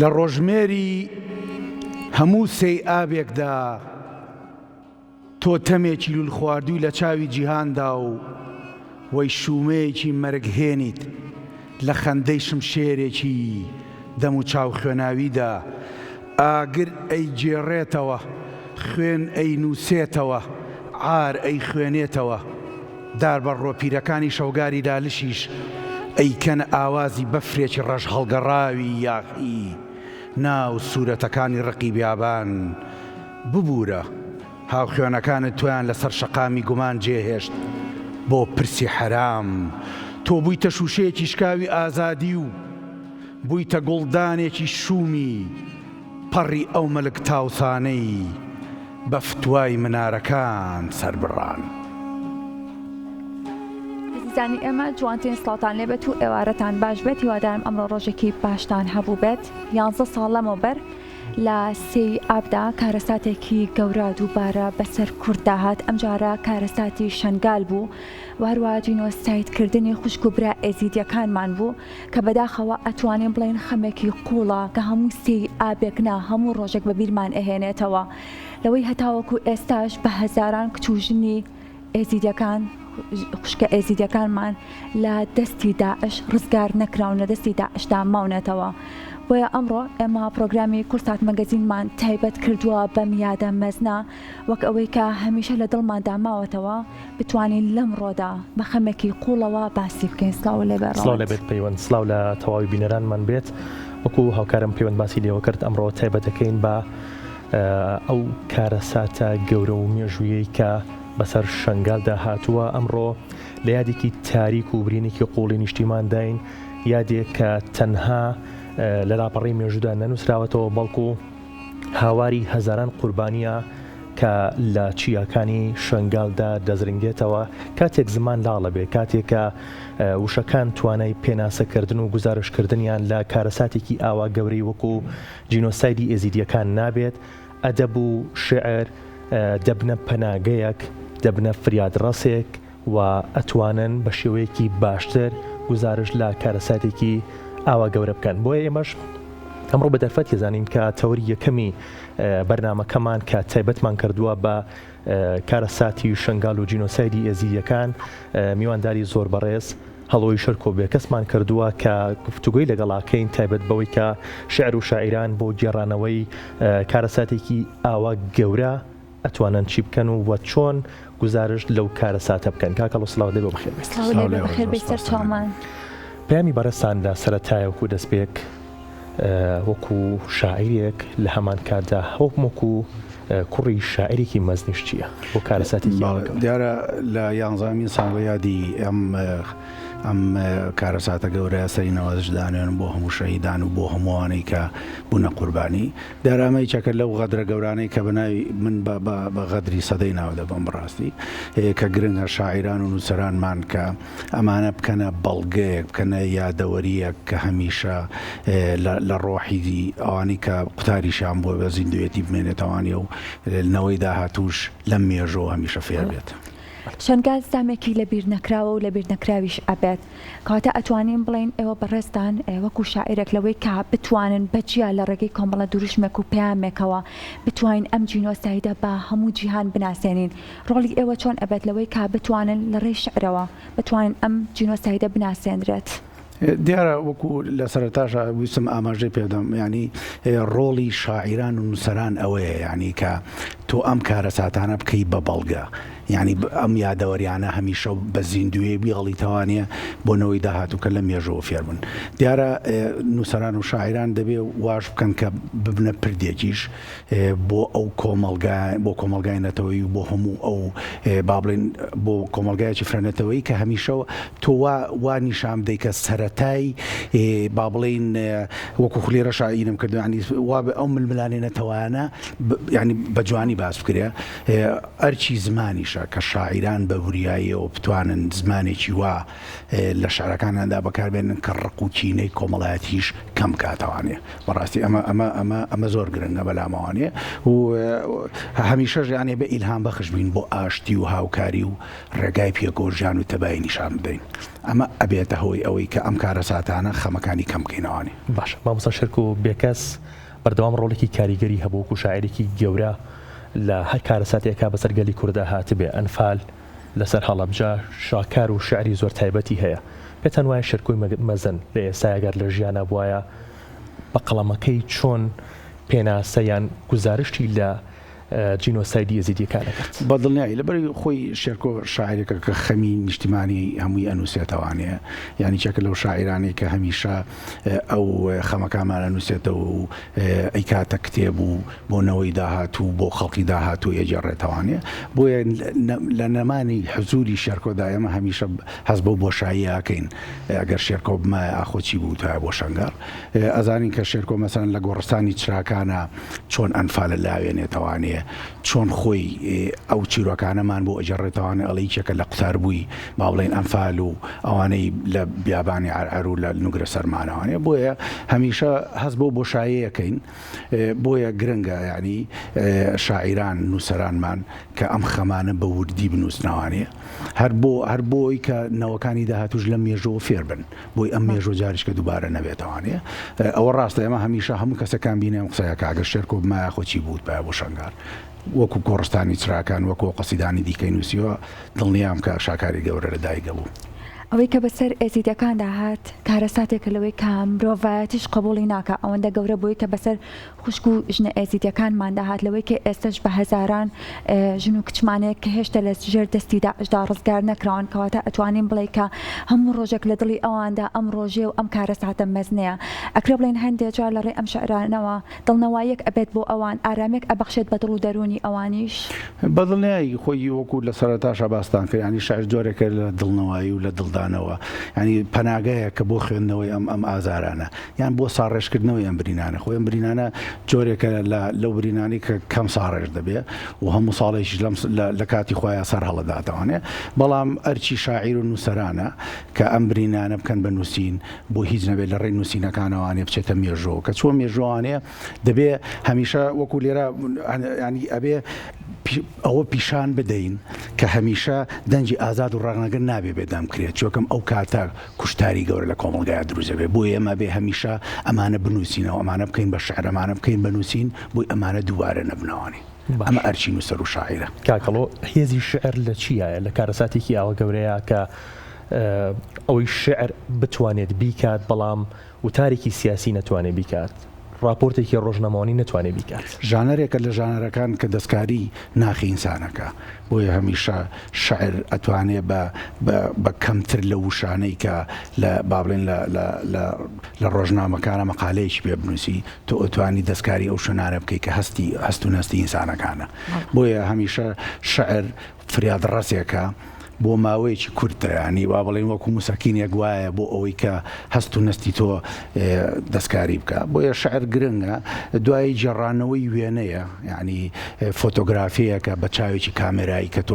لە ڕۆژمێری هەموو سێی ئابێکدا تۆ تەمێکی لول خواردووی لە چاوی جیهاندا و وەی شومەیەکی مەرگهێنیت لە خەندەی شمشێرێکی دەم و چاو خوێناویدا. ئاگر ئەی جێڕێتەوە، خوێن ئەی نووسێتەوە، عار ئەی خوێنێتەوە، دار بە ڕۆپیرەکانی شەوگاری دالشیش ئەیکەنە ئاوازی بەفرێکی ڕەش هەڵگەڕاوی یاخی ناو سوورەتەکانی ڕقی بیابان. ببوورە هاو خوێنەکانت تویان لەسەر شەقامی گومان جێهێشت بۆ پرسی حەرام. تۆ بوویتە شوشەیەکی شکاوی ئازادی و بوویتە گوڵدانێکی شومی پەڕی ئەو مەلک تاوسانەی بە فتوای منارەکان سەربڕان. زانی ئێمە جوانترین سڵاتان لێبێت و ئێوارەتان باش بێت. هیوادارم ئەمڕۆ ڕۆژێکی باشتان هەبوو بێت. 11 ساڵ لەمەوبەر لە سێی ئابدا کارەساتێکی گەورە دووبارە بەسەر کورد داهات. ئەمجارە کارەساتی شەنگال بوو و هەروە جینۆسایدکردنی خوشک و برا ئێزیدیەکانمان بوو کە بەداخەوە ئەتوانین بڵێن خەمێکی قوڵە کە هەموو سێی ئابێکنا هەموو ڕۆژێک بە بیرمان ئەهێنێتەوە. لەوەی هەتاوەکو ئێستاش بە هەزاران کچوژنی ئێزیدیەکان خوشکە ئێزیدیەکانمان لە دەستی داعش ڕزگار نەکراون، لە دەستی داعشدا ماونێتەوە. بۆیە ئەمڕۆ ئێمە پرۆگرامی کورسات مەگەزینمان تایبەت کردووە بە میادە مەزنا وەک ئەوەی کە هەمیشە لە دڵماندا ماوەتەوە بتوانین لەم ڕۆدا بە خەمێکی قوڵەوە باسی بکەین. سڵاو لێبێت. سڵاو لێبێت پەیوەند. سڵاو لە تەواوی بینەرانمان بێت. وەکو هاوکارم پەیوەند باسی لێوە کرد ئەمڕۆ تایبەت دەکەین بە ئەو کارەساتە گەورە و مێژوویەی کە بەسەر شەنگالدا هاتووە. ئەمڕۆ لە یادێکی تاریک و برینێکی قوڵی نیشتیمان داین، یادێک کە تەنها لە لاپەڕی مێژوودا نەنووسراوەتەوە بەڵکو هاواری هەزاران قوربانیە کە لە چیاکانی شەنگالدا دەزرنگێتەوە. کاتێک زمان لاڵە بێ، کاتێک کە وشەکان توانای پێناسەکردن و گزارشکردنیان لە کارەساتێکی ئاوا گەورەی وەکو جینۆسایدی ئێزیدیەکان نابێت، ئەدەب و شعر دەبنە پەناگەیەک، دەبنە فریادڕەسێک و ئەتوانن بە شێوەیەکی باشتر گزارش لە کارەساتێکی ئاوا گەورە بکەن. بۆیە ئێمەش ئەمڕۆ بە دەرفەت هێزانین کە تەوەری یەکەمی بەرنامەکەمان کە تایبەتمان کردووە بە کارەساتی شەنگال و جینۆسایدی ئێزیدیەکان میوانداری زۆر بەڕێز هەڵۆی شەرکۆبێ کەسمان کردووە کە گفتوگوی لەگەڵاکەین تایبەت بەوەی کە شعر و شاعیران بۆ گێڕانەوەی کارەساتێکی ئاوا گەورە ئەتوانن چی بکەن و چۆن گزارش لەو کارەساتە بکەن. کاکەڵ سڵاو دەبێ بەخێر بێت. بەخێر بێت سەر چاومان. پەیامی بەڕێستان لە سەرەتایەوەکو دەستپێک وەکو شاعیرێک لە هەمان کاردا وەکو کوڕی شاعیرێکی مەزنیش چییە بۆ کارەساتێکی دیارە لە 11مین ساڵ یادی ئەم کارەساتە گەورە سەری نەوازشدانێن بۆ هەموو شەهیدان و بۆ هەمووانەی کە بوونە قوربانی. دارامەی چەکە لەو غەدرە گەورانەی کە بەناوی من بە غەدری سەدەی ناوەدە بەم بڕاستی کە گرنگە شاعیران و نووسەرانمان کە ئەمانە بکەنە بەڵگەیەک، بکەنە یادەوەریەک کە هەمیشە لە ڕۆحی ئەوانی کە قوتاریشیان بۆ بە زیندوێتی بمێنێتەوانی و نەوەی داهاتوش لەم مێژۆ هەمیشە فێر بێت. شەنگال زامێکی لە بیر نەکراوە و لە بیر نەکراویش ئەبێت. کەواتە ئەتوانین بڵێن ئێوە بەڕێستان وەکو شاعیرێک لەوەی کە بتوانن بەجیا لە ڕێگەی کۆمەڵە دوروشمێک و پەیامێکەوە بتوانین ئەم جینۆسایدە بە هەموو جیهان بناسێنین. ڕۆڵی ئێوە چۆن ئەبێت لەوەی کە بتوانن لە ڕێی شعرەوە بتوانین ئەم جینۆسایدە بناسێنرێت؟ دیارە وەکو لە سەرەتاشە ویستم ئاماژەی پێدەم، ینی ڕۆڵی شاعیران و نووسەران ئەوەیە، ینی کە تۆ ئەم کارەساتانە بکەی بە بەڵگە، ینی ئەم یادەوەریانە هەمیشە بە زیندوێ بیڵیتەوانە بۆنەوەی داهاتوو کە لە مێژەوە فێر بن. دیارە نووسەران و شاعیران دەبێ واش بکەن کە ببنە پردێکیش بۆ ئەو کۆمەلگای نەتەوەی و بۆ هەموو ئەو با بڵێن بۆ کۆمەلگایەکی فرەنەتەوەی کە هەمیشە تۆ وا نیشان بدەی کە سەرەتای با بڵێن وەکو خولێرە شاعیرم کردو، ینی وا ئەو ململانێ نەتەوانە ینی بە جوانی باس بکرێ ئەرچی زمانیشە کە شاعیران بە وریاییەوە بتوانن زمانێکی وا لە شعرەکانیاندا بەکاربێنن کە ڕق و کینەی کۆمەڵایەتیش کەم کاتەوانێ. بەڕاستی ئەمە زۆر گرنگە بەلامەوانێ و هەمیشەش یانێ بە ئیلهام بەخش بین بۆ ئاشتی و هاوکاری و ڕێگای پێگۆژیان و تەبای نیشان بدەین. ئەمە ئەبێتە هۆی ئەوەی کە ئەم کارە ساتانە خەمەکانی کەم بکەینەوەنێ. باش مامۆستا شێرکۆ بێکەس بەردەوام ڕۆڵێکی کاریگەری هەبوو و شاعیرێکی گەورە لە هەر کارە ساتێکا بەسەرگەلی کووردا هاتبێ ئەنفال لەسەر هەڵەبجە شاکار و شعری زۆر تایبەتی هەیە. پێتان وایە شێرکۆی مەزن لە ئێستاگەر لە ژیانە بواە بە قەڵەمەکەی چۆن پێناسەیان گزارشتی لە جینۆسایدی یەزیدیەکانەکەت؟ بەدڵنیایی لەبەر خۆی شێرکۆ شاعیرێکە کە خەمی نیشتیمانی هەمووی ئەنووسێتەوانەیە، یعنی چەکە لەو شاعیرانی کە هەمیشە ئەو خەمەکانمان ئەنووسێتەوە و ئەی کاتە کتێب و بۆنەوەی داهاتوو بۆ خەڵکی داهاتوو ئەجێڕێتەوانێ. بۆیە لە نەمانی حزوری شێرکۆدا ئێمە هەمیشە هەز بۆ بۆشاییەکەین. ئەگەر شێرکۆ بمایە ئاخۆچی بوو تا بۆ شەنگار ئەزانین کە شێرکۆ مەسەن لە گۆڕستانی چراکانە چۆن ئەنفالە لاوێنێتەوانێ، چۆن خۆی ئەو چیرۆکانەمان بۆ ئەجێڕێتەوانێ ئەڵی چێکە لە قوتار بووی با بڵێن ئەنفال و ئەوانەی لە بیابانی عەرعەر و لە نوگرە سەرمانەوانێ. بۆیە هەمیشە هەست بۆ بۆشاییەکەین. بۆیە گرنگە ینی شاعیران نووسەرانمان کە ئەم خەمانە بە وردی بنووسنەوانێ هەر بۆی کە نەوەکانی داهاتوش لە مێژۆ فێر بن، بۆی ئەم مێژۆ جاریش کە دووبارە نەبێتەوانێ. ئەوە ڕاستە ئێمە هەمیشە هەموو کەسەکان بینێم قسەیەکە ئەگەر شێرکۆ بمایە خۆچی بووت بە بۆ شەنگار وەکو گۆڕستانی چراکان وەکو قەسیدانی دیکەی نووسیوە دڵنیام کە شاکاری گەورە لە دایکە بوو. ئەوەی کە بەسەر ئێزیدەکاندا هات کارە ساتێکە لەوەی کە مرۆڤایەتیش قبوڵی ناکە ئەوەندە گەورە بووی کە بەسەر خوشک و ژنە ئێزیدەکانماندا هات، لەوەی کە ئێستش بە هەزاران ژن و کچمانەیە کە هێشتا لە ژێر دەستی داعشدا ڕزگار نەکراون کەواتە ئەتوانین بڵێ کە هەموو ڕۆژێک لە دڵی ئەواندا ئەم ڕۆژێ و ئەم کارە ساتە مەزنەیە. ئەکرێ بڵێن هەندێک جار لەڕێ ئەم شعرانەوە دڵنەواییەک ئەبێت بۆ ئەوان، ئارامێک ئەبەخشێت بە دڵ و دەرونی ئەوانیش. بەدڵنیایی خۆی وەکو لە سەرەتاشە باستان کرد، ینی شاعر جۆرێکە لە دڵنەوایی و لە دڵدانەوە، ینی پەناگەیە کە بۆ خوێندنەوەی ئەم ئازارانە یان بۆ ساڕێژکردنەوەی ئەم برینانە. خۆی ئەم برینانە جۆرێکە لەو برینانی کە کەم ساڕێژ دەبێ و هەموو ساڵێکی لە کاتی خۆیان سەر هەڵەداتەوانێ. بەڵام ئەرچی شاعیر و نووسەرانە کە ئەم برینانە بکەن بە نووسین بۆ هیچ نەبێت لە ڕێی نووسینەکانەوانێ بچێتە مێژۆ، کە چۆن مێژۆوانەیە دەبێ هەمیشە وەکو لێرە ینی ئەبێ ئەوە پیشان بدەین کە هەمیشە دەنجی ئازاد و ڕاغنەگەر نابێ بێدام کرێت، چۆکەم ئەو کاتە کوشتاری گەورە لە کۆمەڵگایە دروست بێ. بۆیە ئێمە بێ هەمیشە ئەمانە بنووسینەوە، ئەمانە بکەین بە شعر، ئەمانە بکەین بە نووسین، بۆی ئەمانە دووبارە نەبنەوەنی. ئەمە ئەرچی نووسەر و شاعیرە. کاکەڵۆ هێزی شعر لە چیایە لە کارەساتێکی ئاوە گەورەیە کە ئەوەی شعر بتوانێت بیکات بەڵام وتارێکی سیاسی نەتوانێت بیکات، راپۆرتێکی ڕۆژنەمەوانی نەتوانێت بیکات؟ ژانەرێکە لە ژانەرەکان کە دەستکاری ناخی ئینسانەکە. بۆیە هەمیشە شعر ئەتوانێت بە کەمتر لە وشانەی کە لە بابلێن لە ڕۆژنامەکانە مەقالەیەکی پێ بنووسی تۆ ئەتوانی دەستکاری ئەو شوێنانە بکەی کە هەست و نەستی ئینسانەکانە. بۆیە هەمیشە شعر فریاد ڕەسێکە بۆ ماوەیەکی کورتە، ینی با بڵێن وەکو موسەکینێک وایە بۆ ئەوەی کە هەست و نەستی تۆ دەستکاری بکە. بۆیە شعر گرنگە، دوای جێڕانەوەی وێنەیە، ینی فۆتۆگرافیەکە بە چاوێکی کامێرایی کە تۆ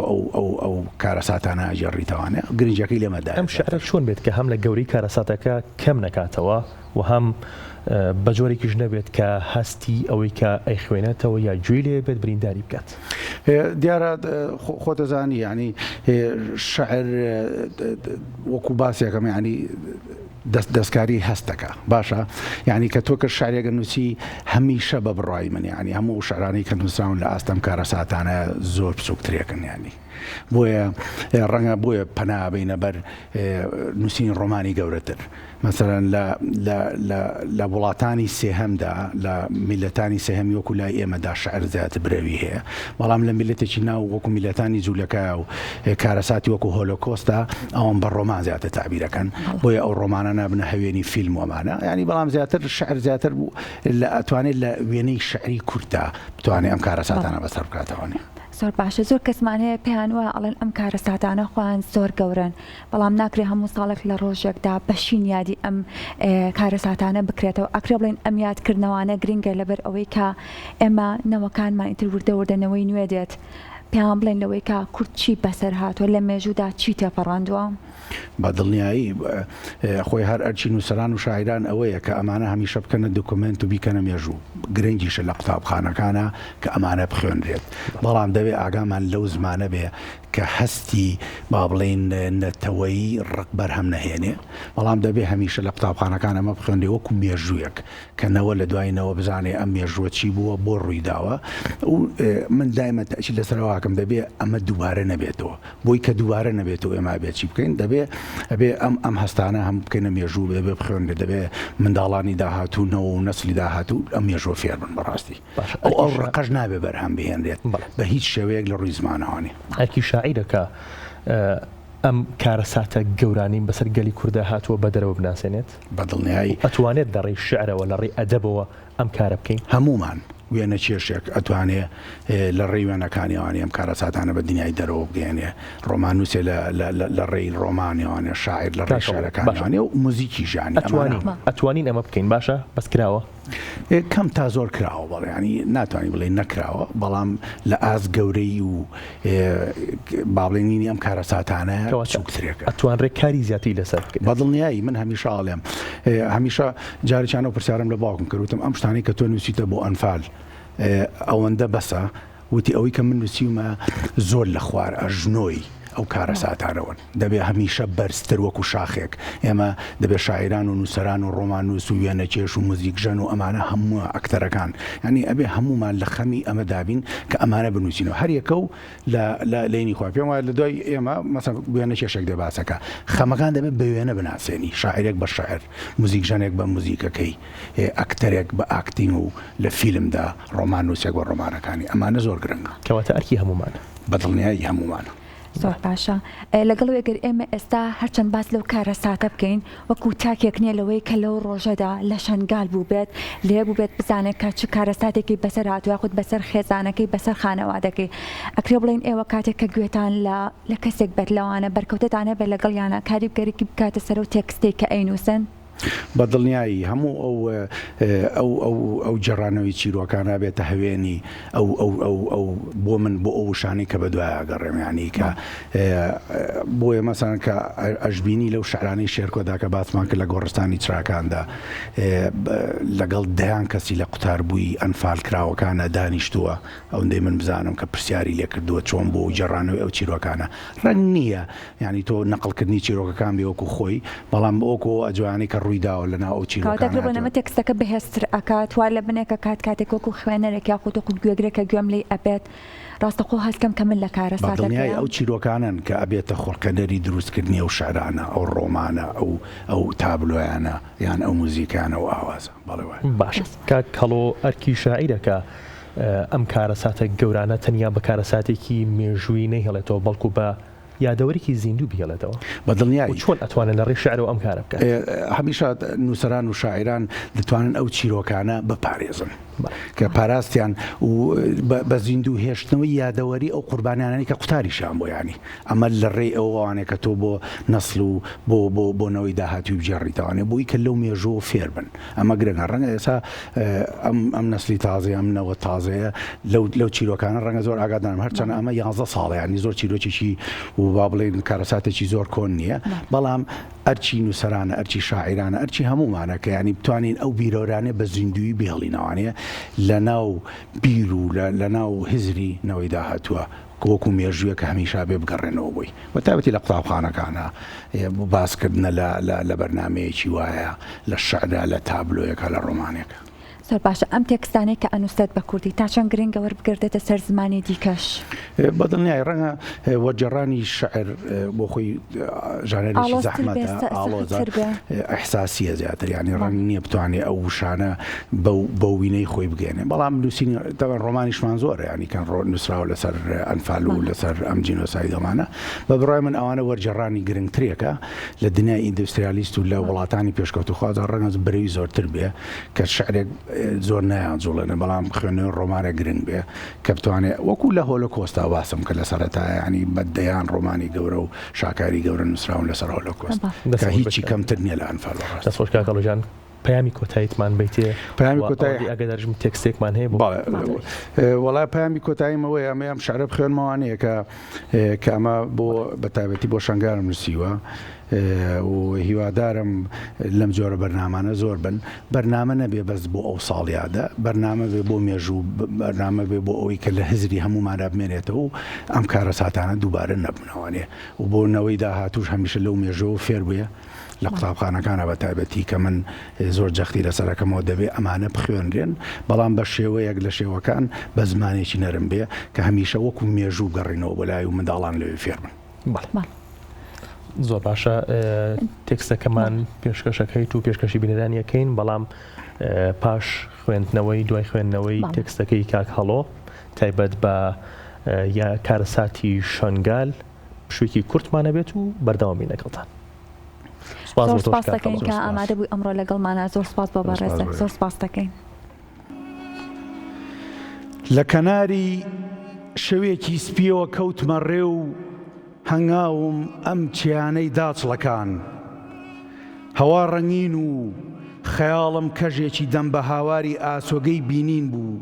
ئەو کارەساتانە ئەجێڕیتەوانێ. گرنجەکەی لێمەدا ئەم شعر چۆن بێت کە هەم لە گەورەی کارەساتەکە کەم نەکاتەوە و هەم بە جۆرێکیش نەبێت کە هەستی ئەوەی کە ئەی خوێنێتەوە یا گوێی لێ بێت برینداری بکات. دیارە خۆتەزانی ینی شعر وەکو باسێکەکەم ینی دەستکاری هەستەکە باشە، یعنی کە تۆ کە شعرێگە نووسی هەمیشە بە بڕای من، ینی هەموو شعرانی کە نووسراون لە ئاستەم کارەساتانە زۆر بچووکترێکن. ینی بۆیە ڕەنگە بۆیە پەنابینە بەر نووسین ڕۆمانی گەورەتر. مثلەن لە وڵاتانی سێهەمدا لە میلەتانی سێهەمی وەکو لای ئێمەدا شعر زیاتر برەوی هەیە، بەڵام لە میلەتێکی ناو وەکو میلەتانی جوولەکە و کارەساتی وەکو هۆلۆکۆستە ئەوان بە ڕۆمان زیاتر تعبیرەکەن، بۆیە ئەو ڕۆمانە نابنە هەوێنی فیلم وەمانە. ینی بەڵام زیاتر شعر زیاتر ئەتوانێت لە وێنەی شعری کورتە بتوانێت ئەم کارەساتانە بەسەر بکاتەوەنێ. زۆر باشە. زۆر کەسمانەیە پێیان وایە ئەڵێن ئەم کارەساتانە خۆیان زۆر گەورن، بەڵام ناکرێ هەموو ساڵێک لە ڕۆژێکدا بەشین یادی ئەم کارەساتانە بکرێتەوە. ئەکرێ بڵێن ئەم یادکردنەوانە گرنگە لەبەر ئەوەی کە ئێمە نەوەکانمان ئیتر وردەوردەنەوەی نوێ دێت. پێیان بڵێن لەوەی کە کورد چی بەسەر هاتووە لە مێژوودا چی تێپەڕاندووە؟ بەدڵنیایی خۆی هەر ئەرچی نووسران و شاعران ئەوەیە کە ئەمانە هەمیشە بکەنە دوکومنت و بیکەنە مێژوو گرنگیشە لە قوتابخانەکانە کە ئەمانە بخوێنرێت بەڵام دەوێت ئاگامان لەو زمانە بێ کە هەستی با بڵێن نەتەوەیی ڕق بەرهەم نەهێنێ بەڵام دەبێت هەمیشە لە قوتابخانەکان ئەمە بخوێنرێ وەکو مێژوویەک کەنەوە لە دوایینەوە بزانێ ئەم مێژووە چی بووە بۆ ڕوویداوە و من دایمە تاکید لەسەرەوەکەم دەبێت ئەمە دووبارە نەبێتەوە بۆی کە دووبارە نەبێتەوە ئێمە بێت چی بکەین ئەبێ ئەم هەستانە هەم بکەینە مێژوو دەبێ بخوێنرێ دەبێ منداڵانی داهاتوونەوە و نەسلی داهاتوو ئەم مێژوە فێر بن بەڕاستی ئەو ڕقەش نابێ بەرهەم بهێنرێت بە هیچ شێوەیەک لە ڕووی زمانەوانی ئەرکی شاعیرەکە ئەم کارەساتە گەورانین بەسەر گەلی کوردە هاتووە بە دەرەوە بناسێنێت بەدڵنیایی ئەتوانێت لە ڕێی شعرەوە لە ڕێی ئەدەبەوە ئەم کارە بکەین هەمومان وێنە کێشێک ئەتوانێت لە ڕێی وێنەکانیوانی ئەم کارەساتانە بە دنیای دەرەوە بگەێنێ ڕۆمانوسێ لە ڕێی ڕۆمانیوانێ شاعر لە ڕێی شارەکانیوانێ و موزیکی ژانی ئەتوانین ئەمە بکەین باشە بەس کراوە کەم تا زۆر کراوە بەڵێ ینی ناتوانانی بڵێ نەکراوە بەڵام لە ئاز گەورەی و بابڵێنینی ئەم کارەساتانە چووکترێکە ئەتوانڕێ کاری زیاتی لەسەر بەدڵنیایی من هەمیشە ئاڵێم هەمیشە جارێکیانەوە پرسیارم لە باوکم کردوتم ئەم شتانی کە تۆ نووسیتە بۆ ئەنفال ئەوەندە بەسە وتی ئەوەی کە من نووسیمە زۆر لە خوار ئەژنۆی ئەو کارەساتانەوەن دەبێت هەمیشە بەرزتر وەکو شاخێک ئێمە دەبێت شاعران و نووسەران و ڕۆمانوس و وێنەکێش و موزیکژەن و ئەمانە هەموو ئەکتەرەکان ینی ئەبێ هەمومان لە خەمی ئەمە دابین کە ئەمانە بنووسینەوە هەر یەکە و لە لێنی خوا پێم وایە لە دوای ئێمە مەسەڵ وێنەکێشێک دەباسەکە خەمەکان دەبێت بە وێنە بناسێنی شاعرێک بە شاعر موزیکژەنێک بە موزیکەکەی ئەکتەرێک بە ئاکتینگ و لە فیلمدا ڕۆمانوسێک بە ڕۆمانەکانی ئەمانە زۆر گرنگە کەواتە ئەرکی هەمومان بەدڵنیایی هەمومانە زۆر باشە لەگەڵ ئەگەر ئێمە ئێستا هەرچەند باس لەو کارەساتە بکەین وەکو تاکێک نییە لەوەی کە لەو ڕۆژەدا لە شەنگال بوو بێت لێ بوو بێت بزانێت کە چ کارەساتێکی بەسەر هاتووە خودت بەسەر خێزانەکەی بەسەر خانەوادەکەی ئەکرێ بڵێن ئێوە کاتێک کە گوێتان لە کەسێک بێت لەوانە بەرکەوتتانە بێت لەگەڵیانە کاری بگەرێکی بکاتە سەر و تێکستێک کە ئەینووسن بەدڵنیایی هەموو ئەو جێڕانەوەی چیرۆکانە بێتە هەوێنی ئەو بۆ من بۆ ئەو شانی کە بە دوایە گەڕێمیانی کە بۆیە مەسەن کە ئەشبینی لەو شعرانی شێرکۆدا کە باسمان کرد لە گۆڕستانی چراکاندا لەگەڵ دەیان کەسی لە قوتاربووی ئەنفال کراوەکانە دانیشتووە ئەوەندەی من بزانم کە پرسیاری لێ کردووە چۆن بۆ جێڕانەوەی ئەو چیرۆکانە ڕەنگ نییە ینی تۆ نەقڵکردنی چیرۆکەکان بێ وەکو خۆی بەڵام ئەوکۆ ئەجوانی کە ڕوویداوە لەناو ئەو چیرۆکانە تێکستەکە بەهێزتر ئەکات وا لە بنێکە کاتێک وەکو خوێنەرێک یا خۆتۆ گوێگرێکە گوێم لێ ئەبێت ڕاستەخۆ هەستکەم کە من لە کارەساتەکەی ئەو چیرۆکانن کە ئەبێتە خۆڵکەدەری دروستکردنی ئەو شعرانە ئەو ڕۆمانە ئەو تابلۆیانە یان ئەو موزیکانە و ئاوازە بەڵێ باش کاک کەڵۆ ئەرکی شاعیرەکە ئەم کارەساتە گەورانە تەنیا بە کارەساتێکی مێژووی نەهێڵێتەوە بەڵکو بە یادەوەرێکی زیندوو بهێڵێتەوە بەدڵنیایی چۆن ئەتوانن لە ڕێی شعرەوە ئەم کارە بکەن هەمیشە نووسەران و شاعران دەتوانن ئەو چیرۆکانە بپارێزن کە پاراستیان و بە زیندوو هێشتنەوەی یادەوەری ئەو قوربانیانانی کە قوتاریشان بۆ ینی ئەمە لە ڕێی ئەووانێک کە تۆ بۆ نەسڵ و بۆنەوەی داهاتوی بجێڕیتەوانێ بۆی کە لەو مێژووە فێر بن ئەمە گرنگە ڕەنگە ئێستا ئەم نەسلی تازە ئەم نەوە تازەیە لەو چیرۆکانە ڕەنگە زۆر ئاگادارم هەرچەند ئەمە 11 ساڵە ینی زۆر چیرۆکێکی و با بڵێن کارەساتێکی زۆر کۆن نییە بەڵام ئەرچی نووسەرانە ئەرچی شاعرانە ئەرچی هەمومانە کە ینی بتوانین ئەو بیرۆرانێ بە زیندوی بهێڵینەوانەیە لە ناو بیر و لە ناو هزری نەوەی داهاتووە وەکو مێژوویە کە هەمیشا بێ بگەڕێنەوە بووی و تایبەتی لە قوتابخانەکانە باسکردنە لە بەرنمەیەکی وایە لە شعرە لە تابلۆیەکە لە ڕۆمانێکە زۆر باشە ئەم تێکستانەی کە ئەنووسێت بە کوردی تا چەند گرنگە وەربگردێتە سەر زمانی دیکەش بەدڵنیای ڕەنگە وەرجێڕانی شعر بۆ خۆی ژانەرێکی زەحمەتە ئاڵۆزە ئەحساسیە زیاتر ینی ڕەنگ نییە بتوانێت ئەو وشانە بە وینەی خۆی بگەێنێ بەڵام نووسین ڕۆمانیشمان زۆرە ینی کەن نووسراوە لەسەر ئەنفال و لەسەر ئەم جینۆسای دەمانە بە بڕای من ئەوانە وەرجێڕانی گرنگترێکە لە دنیای ئیندوستریالیست و لە وڵاتانی پێشکەوتوخوازە ڕەنگە بەرەوی زۆرتر بێ کە شعرێک زۆر نیان جوڵێنە بەڵام خوێنەوە ڕۆمانە گرنگ بێ کە بتوانێت وەکو لە هۆلۆکۆستا باسم کە لە سەرەتایە ینی بەدەیان ڕۆمانی گەورە و شاکاری گەورە نووسراون لەسەر هۆلۆکۆست کە هیچی کەمتر نییە لە ئەنفال دەستخۆش کاکەڵۆ جان پەیامی کۆتاییتمان بیتێ پەیامی کۆتایی ئەگە دەژم تێکستێکمان هەیە بۆ وەڵای پەیامی کۆتاییمەوەی ئەمە ئەم شعرە بخوێنمەوانەیە کە ئەمە بۆ بەتایبەتی بۆ شنگارم نووسیوە و هیوادارم لەم جۆرە بەرنامانە زۆر بن بەرنامە نەبێ بەس بۆ ئەو ساڵیادا بەرنامە بێ بۆ مێژوو بەرنامە بێ بۆ ئەوەی کە لە هزری هەمومانە بمێنێتەوە و ئەم کارە ساتانە دووبارە نەبنەوەنێ و بۆ نەوەی داهاتوش هەمیشە لەو مێژەوە فێر بووە لە قوتابخانەکانە بە تایبەتی کە من زۆر جەختی لەسەرەکەمەوە دەبێ ئەمانە بخوێنرێن بەڵام بە شێوەیەک لە شێوەکان بە زمانێکی نەرم بێ کە هەمیشە وەکو مێژوو گەڕینەوە بەلای و منداڵان لەوێ فێر بن. زۆر باشە تێکستەکەمان پێشکەشەکەیت و پێشکەشی بینەرانیەکەین بەڵام پاش خوێندنەوەی دوای خوێندنەوەی تێکستەکەی کاک هەڵۆ تایبەت بە یا کارەساتی شنگال شوێکی کورتمانە بێت و بەردەوامی لەگەڵتان. زۆر سپاس دەکەین کە ئامادە بووی ئەمڕۆ لەگەڵمانە زۆر سپاس بۆ بەڕێزە زۆر سپاس دەکەین. لە کەناری شەوێکی سپیەوە کەوتمە ڕێ و هەنگاوم ئەم چیانەی داچڵەکان هەوا ڕەنگین و خەیاڵم کەژێکی دەم بە هاواری ئاسۆگەی بینین بوو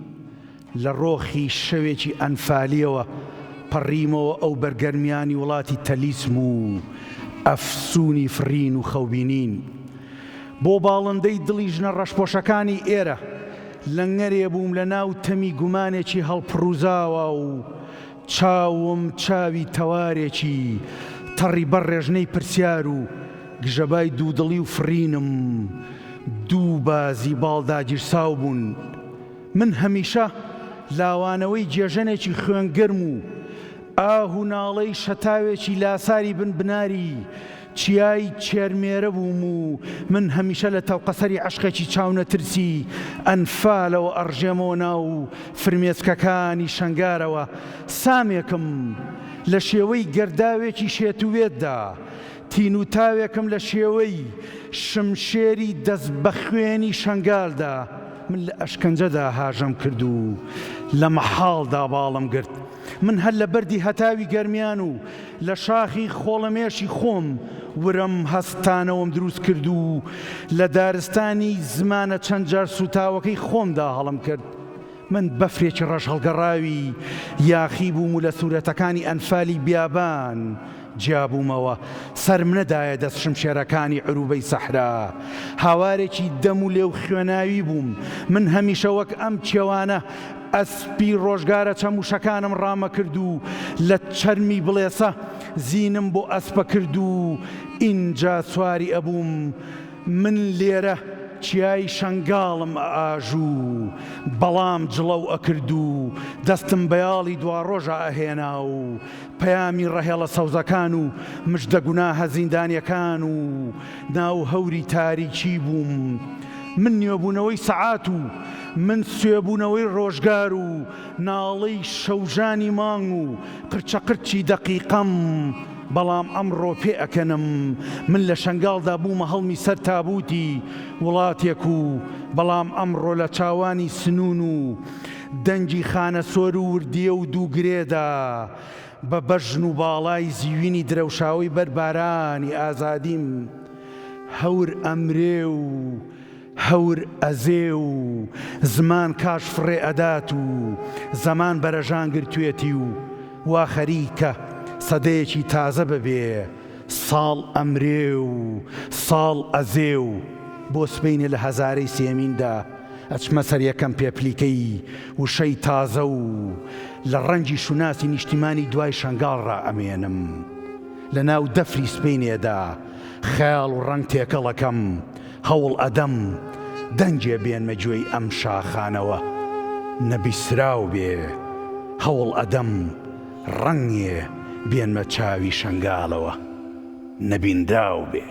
لە ڕۆخی شەوێکی ئەنفالیەوە پەڕیمەوە ئەو بەرگەرمیانی وڵاتی تەلیسم و ئەفسونی فرین و خەوبینین بۆ باڵندەی دڵی ژنە ڕەشپۆشەکانی ئێرە لەنگەرێ بووم لە ناو تەمی گومانێکی هەڵپڕووزاوە و چاوم چاوی تەوارێکی تەڕی بەر ڕێژنەی پرسیار و گژەبای دوودڵی و فرینم دوو بازی باڵدا گیرساو بوون من هەمیشە لاوانەوەی جێژەنێکی خوێنگەرم و ئاه و ناڵەی شەتاوێکی لاساری بناری چیای چێرمێرە بووم و من هەمیشە لە تەوقەسەری عەشقێکی چاونەترسی ئەنفالەوە ئەڕژێمەوە ناو فرمێسکەکانی شەنگارەوە سامێکم لە شێوەی گەرداوێکی شێتوێتدا تین و تاوێکم لە شێوەی شمشێری دەست بە خوێنی شەنگالدا من لە ئەشکەنجەدا هاژەم کرد و لە مەحاڵدا باڵم گرت من هەر لە بەردی هەتاوی گەرمیان و لە شاخی خۆڵەمێشی خۆم ورم هەستانەوەم دروست کرد و لە دارستانی زمانە چەند جار سوتاوەکەی خۆمدا هەڵم کرد من بەفرێکی ڕەش هەڵگەڕاوی یاخی بووم و لە سوورەتەکانی ئەنفالی بیابان جیابوومەوە سەرم نەدایە دەست شمشێرەکانی عروبەی سەحرا هاوارێکی دەم و لێو خوێناوی بووم من هەمیشە وەک ئەم کێوانە ئەسپی ڕۆژگارە چەموشەکانم ڕامە کرد و لە چەرمی بڵێسە زینم بۆ ئەسپە کرد و ئینجا سواری ئەبووم من لێرە چیای شەنگاڵم ئاژوو بەڵام جڵە و ئەکرد و دەستم بەیاڵی دوا ڕۆژە ئەهێنا و پەیامی ڕەهێڵە سەوزەکان و مژدە گوناهە زیندانیەکان و ناو هەوری تاریکی بووم من نوێبوونەوەی سەعات و من سوێبوونەوەی ڕۆژگار و ناڵەی شەوژانی مانگ و قرچەقرچی دەقیقەم بەڵام ئەمڕۆ پێ ئەکەنم من لە شەنگاڵدا بوومە هەڵمی سەر تابوتی وڵاتێک و بەڵام ئەمڕۆ لە چاوانی سنون و دەنگی خانە سۆر و وردیە و دووگرێدا بە بەژن و باڵای زیوینی درەوشاوی بەربارانی ئازادیم هەور ئەمرێ و هەور ئەزێ و زمان کاش فڕێ ئەدات و زەمان بەرەژان گرتوێتی و وا خەریکە سەدەیەکی تازە بەبێ ساڵ ئەمرێ و ساڵ ئەزێ و بۆ سبەینێ لە هەزارەی سێمیندا ئەچمە سەر یەکەم پێپلیکەی وشەی تازە و لە ڕەنگی شوناسی نیشتیمانی دوای شەنگاڵ ڕائەمێنم لە ناو دەفری سبەینێدا خەیاڵ و ڕەنگ تێکەڵەکەم هەوڵ ئەدەم دەنجێ بێنمە گوێی ئەم شاخانەوە نەبیسراو بێ هەوڵ ئەدەم ڕەنگێ بێنمە چاوی شەنگاڵەوە نەبینداو بێ.